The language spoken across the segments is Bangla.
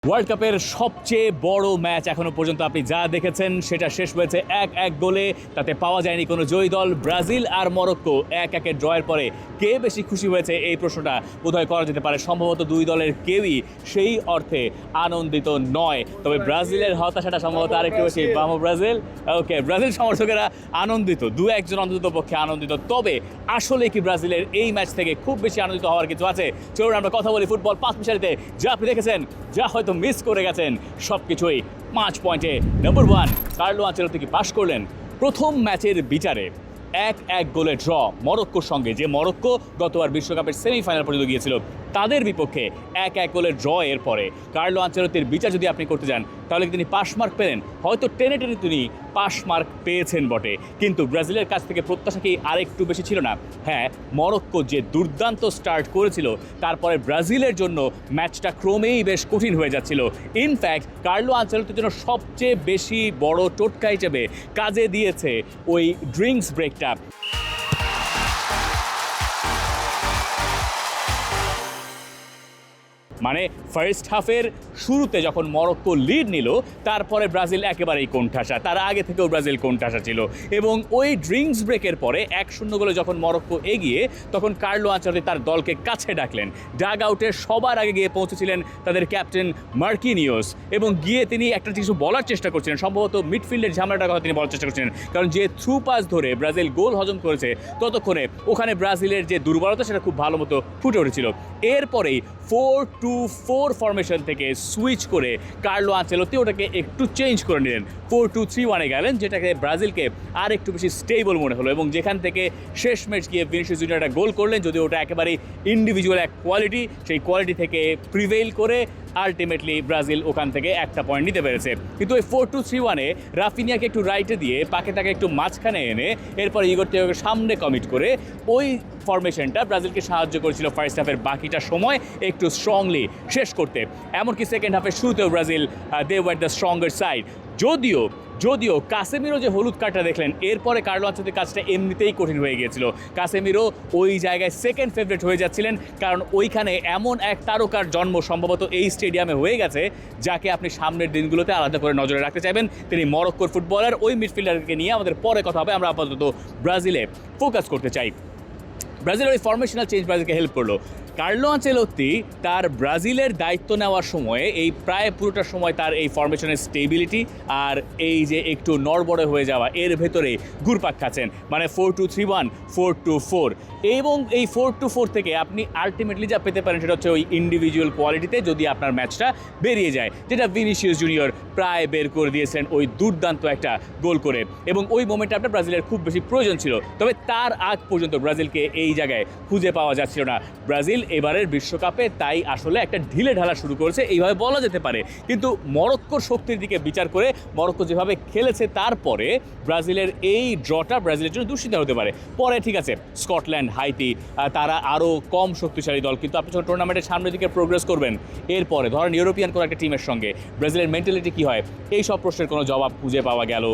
ওয়ার্ল্ড কাপের সবচেয়ে বড় ম্যাচ এখনো পর্যন্ত আপনি যা দেখেছেন সেটা শেষ হয়েছে 1-1 গোলে। তাতে পাওয়া যায়নি কোনো জয়ী দল। ব্রাজিল আর মরক্কো 1-1 ড্রয়ের পরে কে বেশি খুশি হয়েছে এই প্রশ্নটা বোধহয় করা যেতে পারে। সম্ভবত দুই দলের কেউই সেই অর্থে আনন্দিত নয়, তবে ব্রাজিলের হতাশাটা সম্ভবত আরেকটু বেশি। বামো ব্রাজিল, ওকে, ব্রাজিল সমর্থকেরা আনন্দিত, দু একজন অন্তত পক্ষে আনন্দিত। তবে আসলে কি ব্রাজিলের এই ম্যাচ থেকে খুব বেশি আনন্দিত হওয়ার কিছু আছে? চলুন আমরা কথা বলি ফুটবল 5 মিশালিতে। যা আপনি দেখেছেন, যা হয়তো মিস করে গেছেন, সব কিছুই 5 পয়েন্টে। নাম্বার 1, কার্লো আনচেলত্তি কি পাস করলেন? প্রথম ম্যাচের বিচারে 1-1 গোলে ড্র মরক্কোর সঙ্গে, যে মরক্কো গতবার বিশ্বকাপের সেমিফাইনাল পর্যন্ত গিয়েছিল, তাদের বিপক্ষে 1-1 গোলের ড্র এর পরে কার্লো আনচেলত্তির বিচার যদি আপনি করতে যান, তাহলে তিনি পাস মার্ক পেলেন। হয়তো টেনে টেনে তিনি পাস মার্ক পেয়েছেন বটে, কিন্তু ব্রাজিলের কাছ থেকে প্রত্যাশা কি আরেকটু বেশি ছিল না? হ্যাঁ, মরক্কো যে দুর্দান্ত স্টার্ট করেছিল, তারপরে ব্রাজিলের জন্য ম্যাচটা ক্রমেই বেশ কঠিন হয়ে যাচ্ছিল। ইনফ্যাক্ট কার্লো আনচেলত্তির জন্য সবচেয়ে বেশি বড় টোটকা হিসেবে কাজে দিয়েছে ওই ড্রিঙ্কস ব্রেকটা। মানে ফার্স্ট হাফের শুরুতে যখন মরক্কো লিড নিল, তারপরে ব্রাজিল একেবারেই কোণঠাসা, তার আগে থেকেও ব্রাজিল কোণঠাসা ছিল। এবং ওই ড্রিঙ্কস ব্রেকের পরে 1-0 গোলে যখন মরক্কো এগিয়ে, তখন কার্লো আনচেলত্তি তার দলকে কাছে ডাকলেন। ডাগ আউটে সবার আগে গিয়ে পৌঁছেছিলেন তাদের ক্যাপ্টেন মার্কিনিওস, এবং গিয়ে তিনি একটা কিছু বলার চেষ্টা করছিলেন। সম্ভবত মিডফিল্ডের ঝামেলাটার কথা তিনি বলার চেষ্টা করছিলেন, কারণ যে থ্রু পাস ধরে ব্রাজিল গোল হজম করেছে, ততক্ষণে ওখানে ব্রাজিলের যে দুর্বলতা সেটা খুব ভালো মতো ফুটে উঠেছিল। এরপরেই 4-2-4 ফরমেশন থেকে সুইচ করে কার্লো আনচেলত্তি ওটাকে একটু চেঞ্জ করে নিলেন, 4-2-3-1-এ গেলেন, যেটাকে ব্রাজিলকে আর একটু বেশি স্টেবল মনে হলো। এবং যেখান থেকে শেষ ম্যাচ গিয়ে ভিনিসিয়াস জুনিয়র একটা গোল করলেন, যদিও ওটা একেবারেই ইন্ডিভিজুয়াল এক কোয়ালিটি, সেই কোয়ালিটি থেকে প্রিভেইল করে আলটিমেটলি ব্রাজিল ওখান থেকে একটা পয়েন্ট নিতে পেরেছে। কিন্তু ওই 4-2-3-1-এ রাফিনিয়াকে একটু রাইটে দিয়ে পাকেটাকে একটু মাঝখানে এনে এরপর ইগোর তিয়াগোকে সামনে কমিট করে ওই ফরমেশনটা ব্রাজিলকে সাহায্য করেছিল ফার্স্ট হাফের বাকিটা সময় একটু স্ট্রংলি শেষ করতে। এমনকি সেকেন্ড হাফের শুরুতেও Brazil they were the stronger side. যদিও কাসেমিরো যে হলুদ কার্ডটা দেখলেন, এরপরে কার্লো আনচেলত্তির কাজটা এমনিতেই কঠিন হয়ে গিয়েছিল। কাসেমিরো ওই জায়গায় সেকেন্ড ফেভারিট হয়ে যাচ্ছিলেন, কারণ ওইখানে এমন এক তারকার জন্ম সম্ভবত এই স্টেডিয়ামে হয়ে গেছে, যাকে আপনি সামনের দিনগুলোতে আলাদা করে নজরে রাখতে চাইবেন। তিনি মরক্কোর ফুটবলার। ওই মিডফিল্ডারকে নিয়ে আমাদের পরে কথা হবে, আমরা আপাতত ব্রাজিলে ফোকাস করতে চাই। ব্রাজিলের ওই ফরমেশনাল চেঞ্জ ব্রাজিলকে হেল্প করলো। কার্লো আনচেলত্তি তার ব্রাজিলের দায়িত্ব নেওয়ার সময়ে এই প্রায় পুরোটা সময় তার এই ফরমেশনের স্টেবিলিটি আর এই যে একটু নড়বড়ে হয়ে যাওয়া, এর ভেতরে ঘুরপাক খাচ্ছেন। মানে 4-2-3-1, 4-2-4, এবং এই 4-2-4 থেকে আপনি আলটিমেটলি যা পেতে পারেন সেটা হচ্ছে ওই ইন্ডিভিজুয়াল কোয়ালিটিতে যদি আপনার ম্যাচটা বেরিয়ে যায়, যেটা ভিনিসিয়াস জুনিয়র প্রায় বের করে দিয়েছেন ওই দুর্দান্ত একটা গোল করে। এবং ওই মোমেন্টে আপনার ব্রাজিলের খুব বেশি প্রয়োজন ছিল, তবে তার আগ পর্যন্ত ব্রাজিলকে এই জায়গায় খুঁজে পাওয়া যাচ্ছিল না। ব্রাজিল এবারের বিশ্বকাপে তাই আসলে একটা ঢিলে ঢালা শুরু করেছে, এইভাবে বলা যেতে পারে। কিন্তু মরক্কোর শক্তির দিকে বিচার করে মরক্কো যেভাবে খেলেছে, তারপরে ব্রাজিলের এই ড্রটা ব্রাজিলের জন্য দুশ্চিন্তা হতে পারে। পরে ঠিক আছে, স্কটল্যান্ড, হাইতি, তারা আরও কম শক্তিশালী দল, কিন্তু আপনি যখন টুর্নামেন্টের সামনের দিকে প্রোগ্রেস করবেন, এরপরে ধরেন ইউরোপিয়ান কোনো একটা টিমের সঙ্গে ব্রাজিলের মেন্টালিটি কী হয়, এই সব প্রশ্নের কোনো জবাব খুঁজে পাওয়া গেল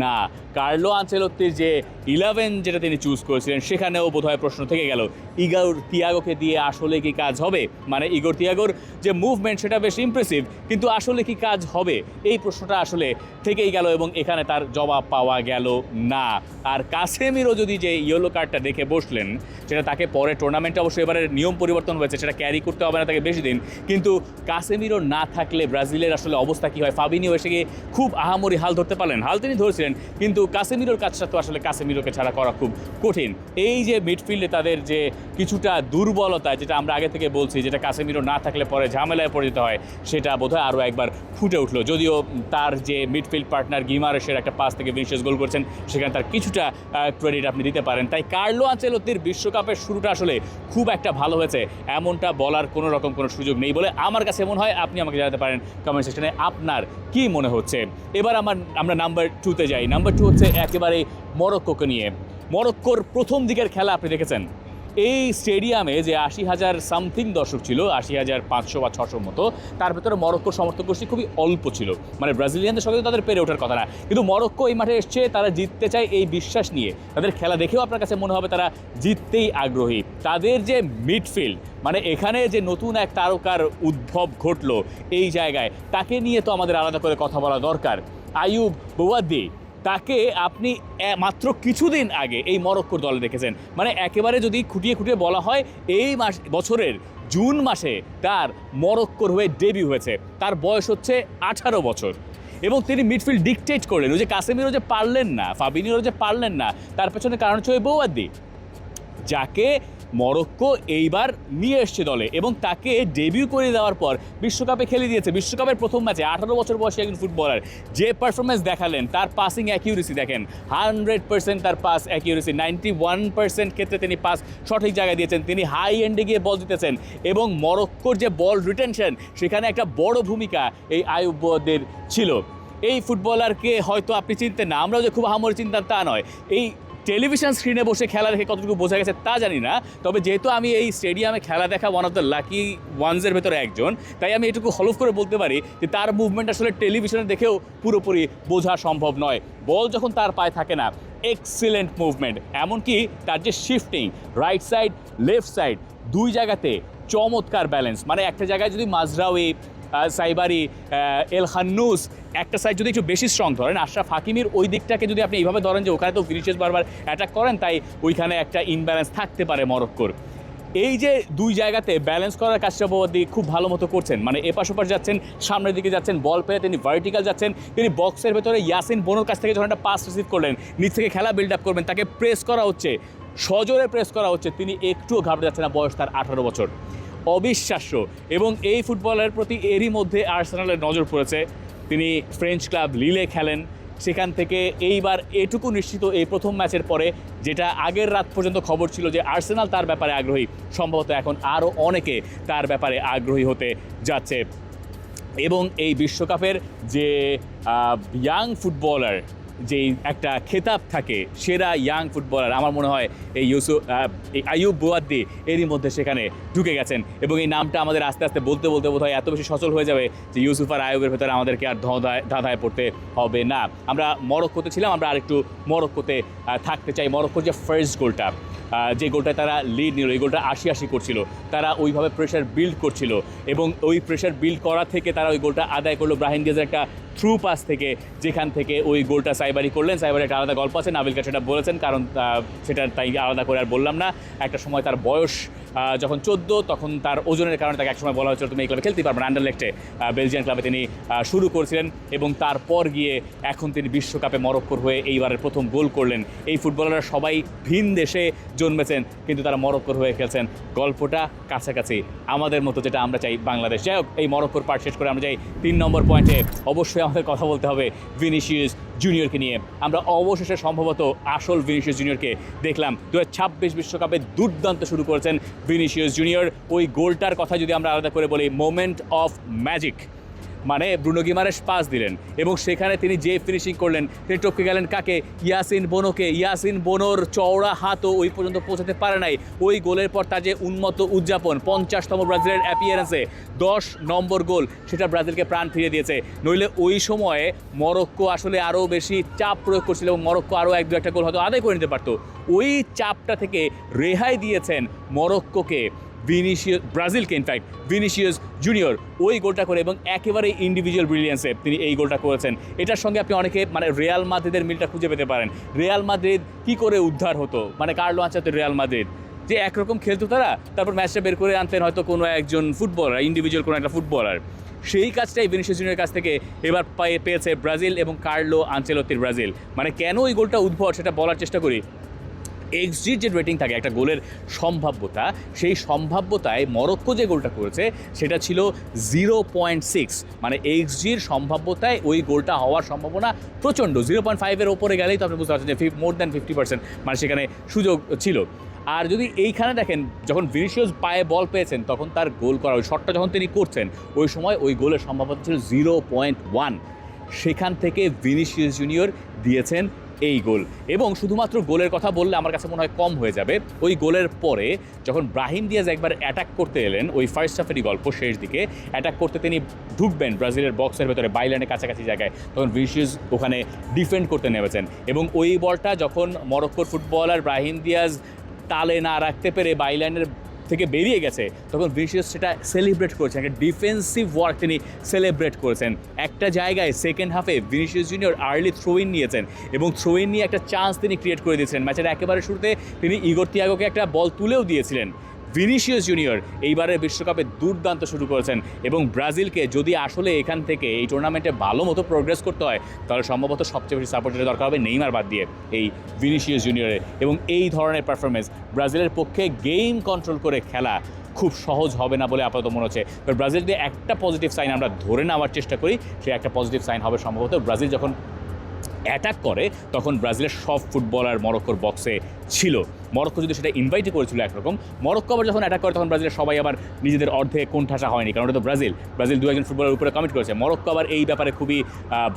না। কার্লো আনচেলত্তির যে 11 যেটা তিনি চুজ করেছিলেন, সেখানেও বোধহয় প্রশ্ন থেকে গেল, ইগোর তিয়াগোকে দিয়ে আসলে কি কাজ হবে? মানে ইগোর তিয়াগোর যে মুভমেন্ট সেটা বেশ ইমপ্রেসিভ, কিন্তু আসলে কি কাজ হবে? এই প্রশ্নটা আসলে থেকেই গেল, এবং এখানে তার জবাব পাওয়া গেল না। আর কাসেমিরো যদি যে ইয়েলো কার্ডটা দেখে বসলেন, সেটা তাকে পরে টুর্নামেন্টে অবশ্যই এবারের নিয়ম পরিবর্তন হয়েছে, সেটা ক্যারি করতে হবে না তাকে বেশি দিন, কিন্তু কাসেমিরো না থাকলে ব্রাজিলের আসলে অবস্থা কী হয়? ফাবিনিও এসে গিয়ে খুব আহামরি হাল ধরতে পারলেন, হাল তিনি ধরেছিলেন, কিন্তু কাসেমিরোর কাজটা তো আসলে কাসেমিরোকে ছাড়া করা খুব কঠিন। এই যে মিডফিল্ডে তাদের যে কিছুটা দুর্বলতা, যেটা আমরা আগে থেকে বলছি, যেটা কাসেমিরো না থাকলে পরে ঝামেলায় পড়ে যেতে হয়, সেটা বোধহয় আরও একবার ফুটে উঠলো। যদিও তার যে মিডফিল্ড পার্টনার গিমারেসের একটা পাস থেকে ভিনিসিয়াস গোল করছেন, সেখানে তার কিছুটা ক্রেডিট আপনি দিতে পারেন। তাই কার্লো আনচেলত্তির বিশ্বকাপের শুরুটা আসলে খুব একটা ভালো হয়েছে এমনটা বলার কোনো রকম কোনো সুযোগ নেই বলে আমার কাছে মনে হয়। আপনি আমাকে জানাতে পারেন কমেন্ট সেকশনে আপনার কী মনে হচ্ছে। এবার আমরা নাম্বার 2-তে যাই। নাম্বার 2 হচ্ছে একেবারে মরক্কোকে নিয়ে। মরক্কোর প্রথম দিকের খেলা আপনি দেখেছেন, এই স্টেডিয়ামে যে ৮০,০০০ সামথিং দর্শক ছিল, ৮০,৫০০ বা ৬০০ মতো, তার ভেতরে মরক্কোর সমর্থক গোষ্ঠী খুবই অল্প ছিল, মানে ব্রাজিলিয়ানদের সঙ্গে তাদের পেরে ওঠার কথা না। কিন্তু মরক্কো এই মাঠে এসছে তারা জিততে চায় এই বিশ্বাস নিয়ে, তাদের খেলা দেখেও আপনার কাছে মনে হবে তারা জিততেই আগ্রহী। তাদের যে মিডফিল্ড, মানে এখানে যে নতুন এক তারকার উদ্ভব ঘটলো এই জায়গায়, তাকে নিয়ে তো আমাদের আলাদা করে কথা বলা দরকার। আইয়ুব বোয়াদ্দি, তাকে আপনি মাত্র কিছুদিন আগে এই মরক্কোর দলে দেখেছেন, মানে একেবারে যদি খুঁটিয়ে খুঁটিয়ে বলা হয় এই বছরের জুন মাসে তার মরক্কোর হয়ে ডেবিউ হয়েছে। তার বয়স হচ্ছে 18 বছর এবং তিনি মিডফিল্ড ডিকটেট করলেন। ওই যে কাসেমিরো যে পারলেন না, ফাবিনিও যে পারলেন না, তার পেছনে কারণ হচ্ছে ওই বোয়াদ্দি, যাকে মরক্কো এইবার নিয়ে এসছে দলে এবং তাকে ডেবিউ করে দেওয়ার পর বিশ্বকাপে খেলে দিয়েছে। বিশ্বকাপের প্রথম ম্যাচে 18 বছর বয়সী একজন ফুটবলার যে পারফরমেন্স দেখালেন, তার পাসিং অ্যাকিউরেসি দেখেন, 100% তার পাস অ্যাকিউরেসি, 91% ক্ষেত্রে তিনি পাস সঠিক জায়গায় দিয়েছেন, তিনি হাই এন্ডে গিয়ে বল দিতেছেন এবং মরক্কোর যে বল রিটেনশন, সেখানে একটা বড় ভূমিকা এই আইয়ুব বোয়াদ্দির ছিল। এই ফুটবলারকে হয়তো আপনি চিনতেন না, আমরাও যে খুব আহামরি চিন্তার তা নয়। এই টেলিভিশন স্ক্রিনে বসে খেলা দেখে কতটুকু বোঝা গেছে তা জানি না, তবে যেহেতু আমি এই স্টেডিয়ামে খেলা দেখা ওয়ান অফ দ্য লাকি ওয়ান্সের ভেতরে একজন, তাই আমি এটুকু হলফ করে বলতে পারি যে তার মুভমেন্ট আসলে টেলিভিশনে দেখেও পুরোপুরি বোঝা সম্ভব নয়। বল যখন তার পায়ে থাকে না, এক্সিলেন্ট মুভমেন্ট, এমনকি তার যে shifting right side left side দুই জায়গাতে চমৎকার ব্যালেন্স। মানে একটা জায়গায় যদি মাজরাউই, সাইবারি, এল খান্নুস একটা সাইড যদি একটু বেশি স্ট্রং ধরেন, আশরাফ হাকিমির ওই দিকটাকে যদি আপনি এইভাবে ধরেন যে ওখানে তো ভিনিসিয়াস বারবার অ্যাটাক করেন, তাই ওইখানে একটা ইনব্যালেন্স থাকতে পারে মরক্কোর। এই যে দুই জায়গাতে ব্যালেন্স করার কাজটা বোয়াদ্দি খুব ভালো মতো করছেন, মানে এপাশ ওপাশ যাচ্ছেন, সামনের দিকে যাচ্ছেন, বল পেয়ে তিনি ভার্টিক্যাল যাচ্ছেন, তিনি বক্সের ভেতরে ইয়াসিন বোনোর কাছ থেকে যখন একটা পাস রিসিভ করলেন, নিচ থেকে খেলা বিল্ড আপ করবেন, তাকে প্রেস করা হচ্ছে, সজোরে প্রেস করা হচ্ছে, তিনি একটুও ঘাবড়ে যাচ্ছে না, বয়স তার 18 বছর। অবিশ্বাস্য। এবং এই ফুটবলের প্রতি এরই মধ্যে আর্সেনালের নজর পড়েছে। তিনি ফ্রেঞ্চ ক্লাব লিলে খেলেন, সেখান থেকে এইবার এটুকু নিশ্চিত এই প্রথম ম্যাচের পরে, যেটা আগের রাত পর্যন্ত খবর ছিল যে আর্সেনাল তার ব্যাপারে আগ্রহী, সম্ভবত এখন আরও অনেকে তার ব্যাপারে আগ্রহী হতে যাচ্ছে। এবং এই বিশ্বকাপের যে ইয়াং ফুটবলার, যেই একটা খেতাব থাকে সেরা ইয়াং ফুটবলার, আমার মনে হয় এই আইয়ুব বোয়াদ্দি এরই মধ্যে সেখানে ঢুকে গেছেন এবং এই নামটা আমাদের আস্তে আস্তে বলতে বলতে বোধহয় এত বেশি সচল হয়ে যাবে যে ইউসুফ আর আইয়ুবের ভেতরে আমাদেরকে আর ধাঁধায় পড়তে হবে না। আমরা মরক্কোতে ছিলাম, আমরা আরেকটু মরক্কোতে থাকতে চাই। মরক্কোর যে ফার্স্ট গোলটা, যে গোলটায় তারা লিড নিল, এই গোলটা ৮০-৮০ করছিল, তারা ওইভাবে প্রেশার বিল্ড করছিল এবং ওই প্রেশার বিল্ড করা থেকে তারা ওই গোলটা আদায় করলো ব্রাহিম দিয়াজের একটা থ্রু পাস থেকে, যেখান থেকে ওই গোলটা সাইবারি করলেন। সাইবারি একটা আলাদা গল্প আছে, নাবিলকা সেটা বলেছেন, কারণ সেটা তাই আলাদা করে আর বললাম না। একটা সময় তার বয়স যখন 14, তখন তার ওজনের কারণে তাকে একসময় বলা হয়েছিল তুমি এই ক্লাবে খেলতে পারবে না, আন্ডারলেক্টে বেলজিয়ান ক্লাবে তিনি শুরু করেছিলেন এবং তারপর গিয়ে এখন তিনি বিশ্বকাপে মরক্কোর হয়ে এইবারের প্রথম গোল করলেন। এই ফুটবলাররা সবাই ভিন দেশে জন্মেছেন, কিন্তু তারা মরক্কোর হয়ে খেলছেন। গল্পটা কাছাকাছি আমাদের মতো, যেটা আমরা চাই বাংলাদেশ। যাই হোক, এই মরক্কোর পার্ট শেষ করে আমরা যাই 3 নম্বর পয়েন্টে। অবশ্যই আমাদের কথা বলতে হবে ভিনিসিয়াস জুনিয়রকে নিয়ে। আমরা অবশেষে সম্ভবত আসল ভিনিসিয়াস জুনিয়রকে দেখলাম। 2026 বিশ্বকাপে দুর্দান্ত শুরু করেছেন ভিনিসিয়াস জুনিয়র। ওই গোলটার কথা যদি আমরা আলাদা করে বলি, মোমেন্ট অফ ম্যাজিক, মানে ব্রুনো গিমারেস পাস দিলেন এবং সেখানে তিনি যে ফিনিশিং করলেন, তিনি টপকে গেলেন কাকে? ইয়াসিন বোনোকে। ইয়াসিন বোনোর চওড়া হাতও ওই পর্যন্ত পৌঁছাতে পারে নাই। ওই গোলের পর তার যে উন্মত্ত উদযাপন, 50তম ব্রাজিলের অ্যাপিয়ারেন্সে 10 নম্বর গোল, সেটা ব্রাজিলকে প্রাণ ফিরিয়ে দিয়েছে। নইলে ওই সময়ে মরক্কো আসলে আরও বেশি চাপ প্রয়োগ করছিল এবং মরক্কো আরও 1-2 গোল হয়তো আদায় করে নিতে পারত। ওই চাপটা থেকে রেহাই দিয়েছেন মরক্কোকে ব্রাজিলকে, ইনফ্যাক্ট ভিনিসিয়াস জুনিয়র ওই গোলটা করে, এবং একেবারে ইন্ডিভিজুয়াল ব্রিলিয়েন্সে তিনি এই গোলটা করেছেন। এটার সঙ্গে আপনি অনেকে মানে রিয়াল মাদ্রিদের মিলটা খুঁজে পেতে পারেন। রিয়াল মাদ্রিদ কী করে উদ্ধার হতো, মানে কার্লো আনচেলত্তির রিয়াল মাদ্রিদ যে একরকম খেলতো তারা, তারপর ম্যাচটা বের করে আনতেন হয়তো কোনো একজন ফুটবলার, ইন্ডিভিজুয়াল কোনো একটা ফুটবলার। সেই কাজটাই ভিনিসিয়াস জুনিয়রের কাছ থেকে এবার পেয়েছে ব্রাজিল এবং কার্লো আনচেলত্তির ব্রাজিল। মানে কেন ওই গোলটা উদ্ভট সেটা বলার চেষ্টা করি। এক্সজির যে রেটিং থাকে একটা গোলের সম্ভাব্যতা, সেই সম্ভাব্যতায় মরক্কো যে গোলটা করেছে সেটা ছিল 0.6, মানে এক্সজির সম্ভাব্যতায় ওই গোলটা হওয়ার সম্ভাবনা প্রচণ্ড। 0.5-এর ওপরে গেলেই তো আপনি বুঝতে পারছেন যে মোর দ্যান 50%, মানে সেখানে সুযোগ ছিল। আর যদি এইখানে দেখেন, যখন ভিনিসিয়াস পায়ে বল পেয়েছেন তখন তার গোল করা, ওই শটটা যখন তিনি করছেন ওই সময় ওই গোলের সম্ভাবনা ছিল 0.1। সেখান থেকে ভিনিসিয়াস জুনিয়র দিয়েছেন এই গোল। এবং শুধুমাত্র গোলের কথা বললে আমার কাছে মনে হয় কম হয়ে যাবে। ওই গোলের পরে যখন ব্রাহিম দিয়াজ একবার অ্যাটাক করতে এলেন, ওই ফার্স্ট হাফেরই গল্প, শেষ দিকে অ্যাটাক করতে তিনি ঢুকবেন ব্রাজিলের বক্সের ভেতরে, বাইলাইনের কাছাকাছি জায়গায়, তখন ভিনিসিয়াস ওখানে ডিফেন্ড করতে নেমেছেন এবং ওই বলটা যখন মরক্কোর ফুটবলার ব্রাহিম দিয়াজ তালে না রাখতে পেরে বাইলাইনের থেকে বেরিয়ে গেছে, তখন ভিনিসিয়াস সেটা সেলিব্রেট করেছেন, একটা ডিফেন্সিভ ওয়ার্ক তিনি সেলিব্রেট করেছেন। একটা জায়গায় সেকেন্ড হাফে Vinicius junior early throw in নিয়েছেন এবং থ্রো ইন নিয়ে একটা চান্স তিনি ক্রিয়েট করে দিয়েছিলেন। ম্যাচের একেবারে শুরুতে তিনি ইগোর তিয়াগোকে একটা বল তুলেও দিয়েছিলেন। ভিনিসিয়াস জুনিয়র এইবারের বিশ্বকাপে দুর্দান্ত শুরু করেছেন এবং ব্রাজিলকে যদি আসলে এখান থেকে এই টুর্নামেন্টে ভালো মতো প্রোগ্রেস করতে হয়, তাহলে সম্ভবত সবচেয়ে বেশি সাপোর্টের দরকার হবে নেইমার বাদ দিয়ে এই ভিনিসিয়াস জুনিয়রের। এবং এই ধরনের পারফরমেন্স ব্রাজিলের পক্ষে গেম কন্ট্রোল করে খেলা খুব সহজ হবে না বলে আপাতত মনে হচ্ছে। ব্রাজিল দিয়ে একটা পজিটিভ সাইন আমরা ধরে নেওয়ার চেষ্টা করি, সে একটা পজিটিভ সাইন হবে সম্ভবত ব্রাজিল যখন অ্যাটাক করে তখন ব্রাজিলের সব ফুটবলার মরক্কোর বক্সে ছিল। মরক্কো যদি সেটা ইনভাইটই করেছিল একরকম, মরক্কো আবার যখন অ্যাটাক করে তখন ব্রাজিলের সবাই আবার নিজেদের অর্ধে কোণঠাসা হয়নি, কারণ ওটা তো ব্রাজিল দু একজন ফুটবলের উপরে কমিট করেছে। মরক্কো আবার এই ব্যাপারে খুবই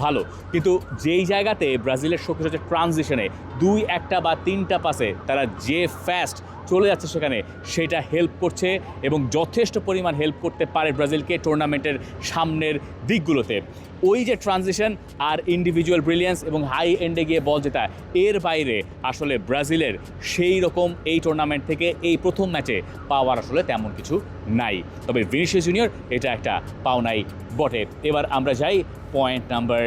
ভালো, কিন্তু যেই জায়গাতে ব্রাজিলের শক্তি হচ্ছে ট্রানজিশনে 2-1 বা 3টা পাসে তারা যে ফাস্ট চলে যাচ্ছে সেখানে, সেটা হেল্প করছে এবং যথেষ্ট পরিমাণ হেল্প করতে পারে ব্রাজিলকে টুর্নামেন্টের সামনের দিকগুলোতে। ওই যে ট্রানজিশন আর ইন্ডিভিজুয়াল ব্রিলিয়েন্স এবং হাই এন্ডে গিয়ে বল জেতা, এর বাইরে আসলে ব্রাজিলের সেই রকম এই টুর্নামেন্ট থেকে এই প্রথম ম্যাচে পাওয়ার আসলে তেমন কিছু নাই। তবে ভিনিসিয়াস জুনিয়র এটা একটা পাওনাই বটে। এবার আমরা যাই পয়েন্ট নাম্বার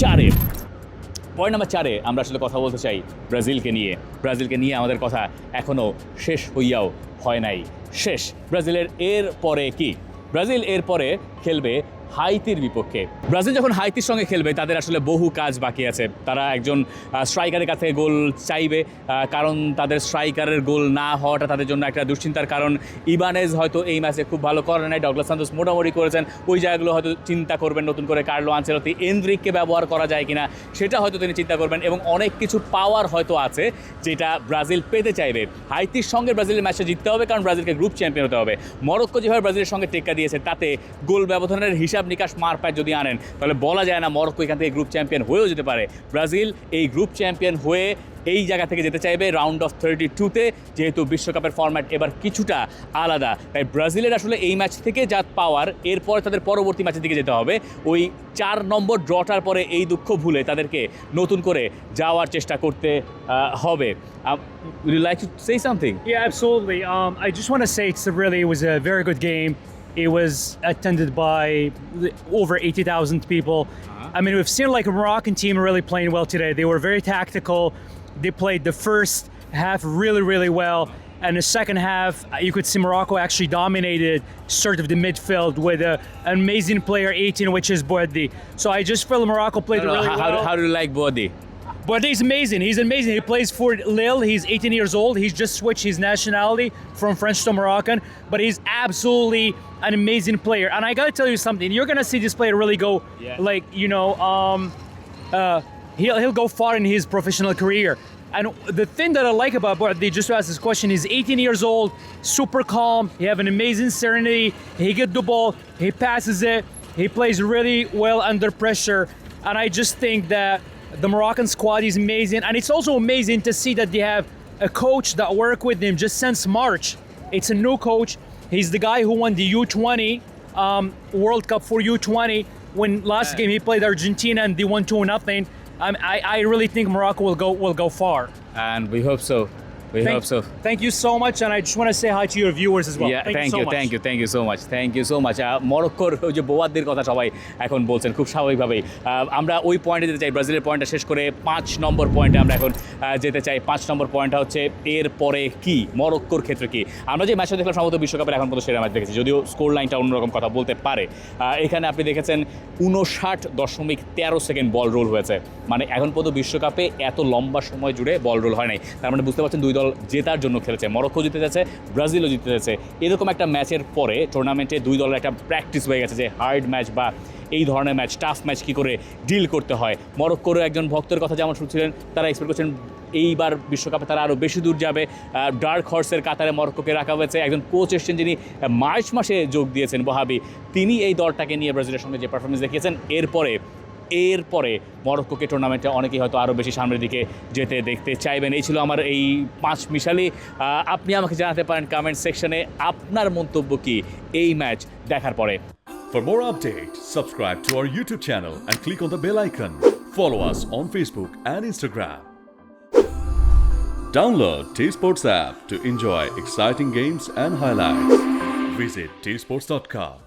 4-এ। পয়েন্ট নাম্বার 4-এ আমরা আসলে কথা বলতে চাই ব্রাজিলকে নিয়ে আমাদের কথা এখনও শেষ হইয়াও হয় নাই। ব্রাজিলের এর পরে কি? ব্রাজিল এর পরে খেলবে হাইতির বিপক্ষে। ব্রাজিল যখন হাইতির সঙ্গে খেলবে তাদের আসলে বহু কাজ বাকি আছে। তারা একজন স্ট্রাইকারের কাছে গোল চাইবে, কারণ তাদের স্ট্রাইকারের গোল না হওয়াটা তাদের জন্য একটা দুশ্চিন্তার কারণ। ইবানেজ হয়তো এই ম্যাচে খুব ভালো করে নাই, ডগলাস সান্তোস মোটামুটি করেছেন, ওই জায়গাগুলো হয়তো চিন্তা করবেন নতুন করে কার্লো আনচেলত্তি এনরিককে ব্যবহার করা যায় কিনা সেটা হয়তো তিনি চিন্তা করবেন, এবং অনেক কিছু পাওয়ার হয়তো আছে যেটা ব্রাজিল পেতে চাইবে। হাইতির সঙ্গে ব্রাজিলের ম্যাচটা জিততে হবে, কারণ ব্রাজিলকে গ্রুপ চ্যাম্পিয়ন হতে হবে। মরক্কো যেভাবে ব্রাজিলের সঙ্গে টেক্কা দিয়েছে তাতে গোল ব্যবধানের হিসাব নিকাশ মার পায় যদি আনেন, তাহলে বলা যায় না মরক্কো এখান থেকে গ্রুপ চ্যাম্পিয়ন হয়েও যেতে পারে। ব্রাজিল এই গ্রুপ চ্যাম্পিয়ন হয়ে এই জায়গা থেকে যেতে চাইবে রাউন্ড অফ 32-তে, যেহেতু বিশ্বকাপের ফরম্যাট এবার কিছুটা আলাদা। তাই ব্রাজিলের আসলে এই ম্যাচ থেকে যা পাওয়ার, এরপর তাদের পরবর্তী ম্যাচের দিকে যেতে হবে। ওই 4 নম্বর ড্রটার পরে এই দুঃখ ভুলে তাদেরকে নতুন করে যাওয়ার চেষ্টা করতে হবে। Would you like to say something? Yeah, absolutely. I just want to say it was a very good game. It was attended by over 80,000 people. I mean, we've seen like a Moroccan team really playing well today. They were very tactical. They played the first half really well. And the second half, you could see Morocco actually dominated sort of the midfield with an amazing player 18, which is Boadi. So I just feel Morocco played really well. How do you like Boadi? But he's amazing. He plays for Lille. He's 18 years old. He's just switched his nationality from French to Moroccan. But he's absolutely an amazing player. And I gotta tell you something. You're gonna see this player really go, like, you know, he'll go far in his professional career. And the thing that I like about Boadi, just to ask this question, he's 18 years old, super calm. He have an amazing serenity. He get the ball. He passes it. He plays really well under pressure. And I just think that the Moroccan squad is amazing, and it's also amazing to see that they have a coach that worked with them just since March. It's a new coach. He's the guy who won the U20 World Cup for U20 when last game he played Argentina and they won 2-0. I really think Morocco will go far. And we hope so. Thank you so much, and I just want to say hi to your viewers as well. Yeah, thank you so much. মরক্কোর ওই যে বোয়াদ্দির কথা সবাই এখন বলছেন খুব স্বাভাবিকভাবেই। আমরা ওই পয়েন্টে যেতে চাই, ব্রাজিলের পয়েন্টটা শেষ করে 5 নম্বর পয়েন্টে আমরা এখন যেতে চাই। 5 নম্বর পয়েন্টটা হচ্ছে এর পরে কি, মরক্কোর ক্ষেত্রে কি। আমরা যে ম্যাচটা দেখলাম সম্ভবত বিশ্বকাপের এখন পর্যন্ত সেরা ম্যাচ দেখেছি, যদিও স্কোর লাইনটা অন্যরকম কথা বলতে পারে। এখানে আপনি দেখেছেন 59.13 সেকেন্ড বল রোল হয়েছে, মানে এখন পর্যন্ত বিশ্বকাপে এত লম্বা সময় জুড়ে বল রোল হয় নাই। তার মানে বুঝতে পারছেন দুই দল জেতার জন্য খেলেছে, মরক্কো জিতে যাচ্ছে, ব্রাজিলও জিতে যাচ্ছে। এরকম একটা ম্যাচের পরে টুর্নামেন্টে দুই দলের একটা প্র্যাকটিস হয়ে গেছে যে হার্ড ম্যাচ বা এই ধরনের ম্যাচ, টাফ ম্যাচ কী করে ডিল করতে হয়। মরক্কোরও একজন ভক্তের কথা যেমন শুনছিলেন, তারা এক্সপেক্ট করছেন এইবার বিশ্বকাপে তারা আরও বেশি দূর যাবে। ডার্ক হর্সের কাতারে মরক্কোকে রাখা হয়েছে। একজন কোচ এসেছেন যিনি মার্চ মাসে যোগ দিয়েছেন, ওয়াহাবি, তিনি এই দলটাকে নিয়ে ব্রাজিলের সঙ্গে যে পারফরমেন্স দেখিয়েছেন, এরপরে এরপরে মরক্কোকে টুর্নামেন্টে অনেকেই হয়তো আরও বেশি সামনের দিকে যেতে দেখতে চাইবেন। এই ছিল আমার এই 5 মিশালি। আপনি আমাকে জানাতে পারেন কমেন্ট সেকশনে আপনার মন্তব্য কি এই ম্যাচ দেখার পরে। For more updates, subscribe to our YouTube channel and click on the bell icon. Follow us on Facebook and Instagram. Download T-Sports app to enjoy exciting games and highlights. Visit tsports.com.